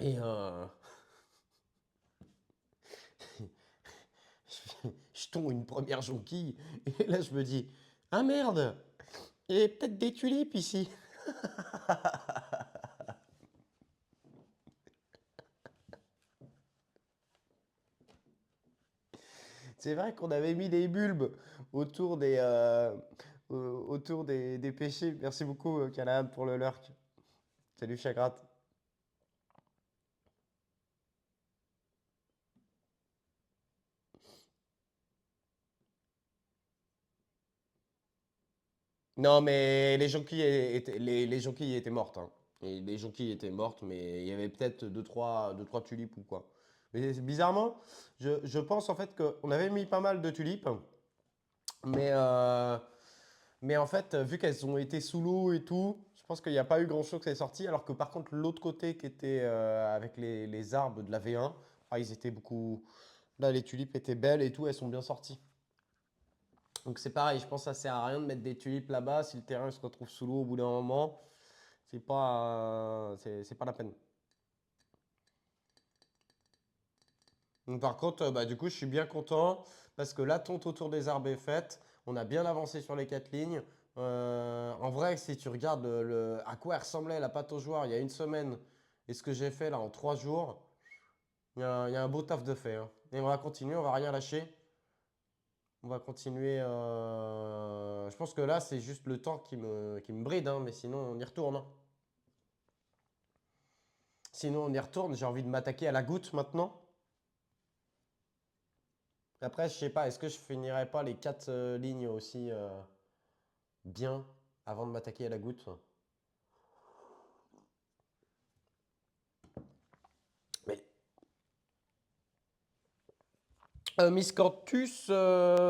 Et je tombe une première jonquille. Et là, je me dis, ah merde, il y a peut-être des tulipes ici. C'est vrai qu'on avait mis des bulbes autour des pêchers. Merci beaucoup, Canaan, pour le lurk. Salut, Chagrat. Non, mais les jonquilles étaient mortes, hein. Et les jonquilles étaient mortes, mais il y avait peut-être deux, trois tulipes ou quoi. Mais bizarrement, je pense en fait qu'on avait mis pas mal de tulipes, mais, euh, mais en fait, vu qu'elles ont été sous l'eau et tout, je pense qu'il n'y a pas eu grand-chose qui est sorti, alors que par contre, l'autre côté qui était avec les arbres de la V1, ah, ils étaient beaucoup. Là, les tulipes étaient belles et tout, elles sont bien sorties. Donc c'est pareil, je pense que ça sert à rien de mettre des tulipes là-bas si le terrain se retrouve sous l'eau au bout d'un moment. C'est pas la peine. Donc, par contre, bah, du coup, je suis bien content parce que la tonte autour des arbres est faite. On a bien avancé sur les 4 lignes. En vrai, si tu regardes à quoi elle ressemblait la pâte aux joueurs il y a une semaine et ce que j'ai fait là en 3 jours, il y a un beau taf de fait, hein. Et on va continuer, on va rien lâcher. On va continuer. Je pense que là, c'est juste le temps qui me bride, hein, mais sinon, on y retourne, hein. Sinon, on y retourne. J'ai envie de m'attaquer à la goutte maintenant. Après, je sais pas, est-ce que je finirai pas les 4 lignes aussi bien avant de m'attaquer à la goutte? Mais Miscanthus,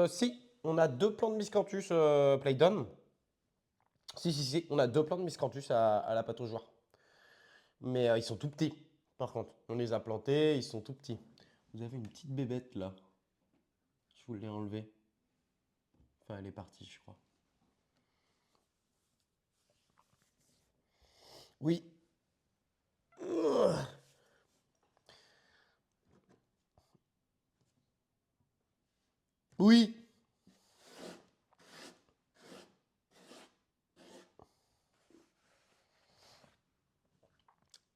si, on a 2 plants de Miscanthus Playdon. Si, si, si, on a 2 plants de Miscanthus à la pâte aux joueurs. Mais ils sont tout petits, par contre. On les a plantés, ils sont tout petits. Vous avez une petite bébête là. Je vous l'ai enlevée. Enfin, elle est partie, je crois. Oui. Oui.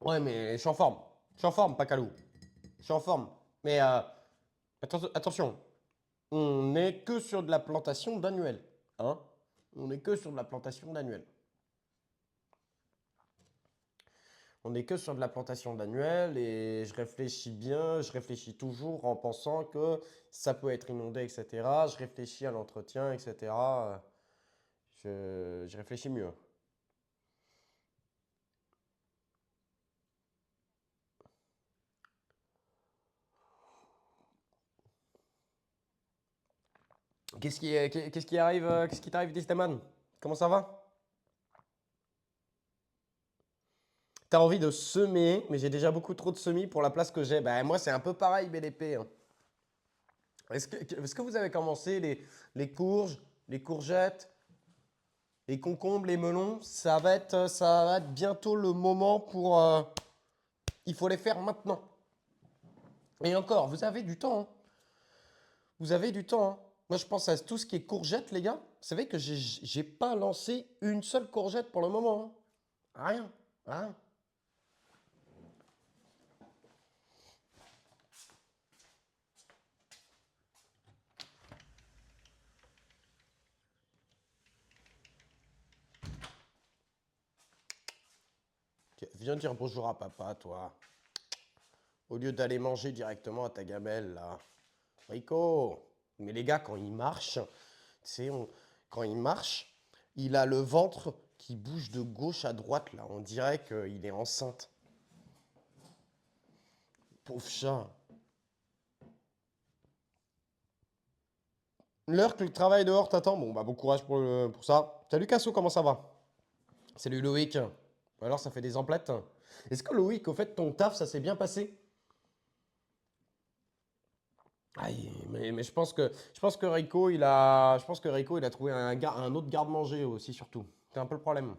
Ouais, mais je suis en forme. Je suis en forme, Pacalou. Je suis en forme. Mais attention, on n'est que sur de la plantation d'annuel. Hein? On n'est que sur de la plantation d'annuel. On n'est que sur de la plantation d'annuel et je réfléchis bien, je réfléchis toujours en pensant que ça peut être inondé, etc. Je réfléchis à l'entretien, etc. Je réfléchis mieux. Qu'est-ce qui arrive, qu'est-ce qui t'arrive, Distaman? Comment ça va? T'as envie de semer, mais j'ai déjà beaucoup trop de semis pour la place que j'ai. Bah, moi, c'est un peu pareil, BDP, hein. Est-ce que vous avez commencé les courges, les courgettes, les concombres, les melons? Ça va être bientôt le moment pour. Il faut les faire maintenant. Et encore, vous avez du temps, hein. Vous avez du temps, hein. Moi, je pense à tout ce qui est courgettes, les gars. Vous savez que j'ai pas lancé une seule courgette pour le moment, hein. Rien. Rien. Tiens, viens dire bonjour à papa, toi. Au lieu d'aller manger directement à ta gamelle, là. Rico. Mais les gars, quand il marche, tu sais, quand il marche, il a le ventre qui bouge de gauche à droite, là. On dirait qu'il est enceinte. Pauvre chat. L'heure que le travail dehors t'attend. Bon, bah, bon courage pour ça. Salut Casso, comment ça va? Salut Loïc. Alors, ça fait des emplettes. Est-ce que Loïc, au fait, ton taf, ça s'est bien passé? Aïe, mais je pense que Rico, il a trouvé un autre garde-manger aussi, surtout. C'est un peu le problème.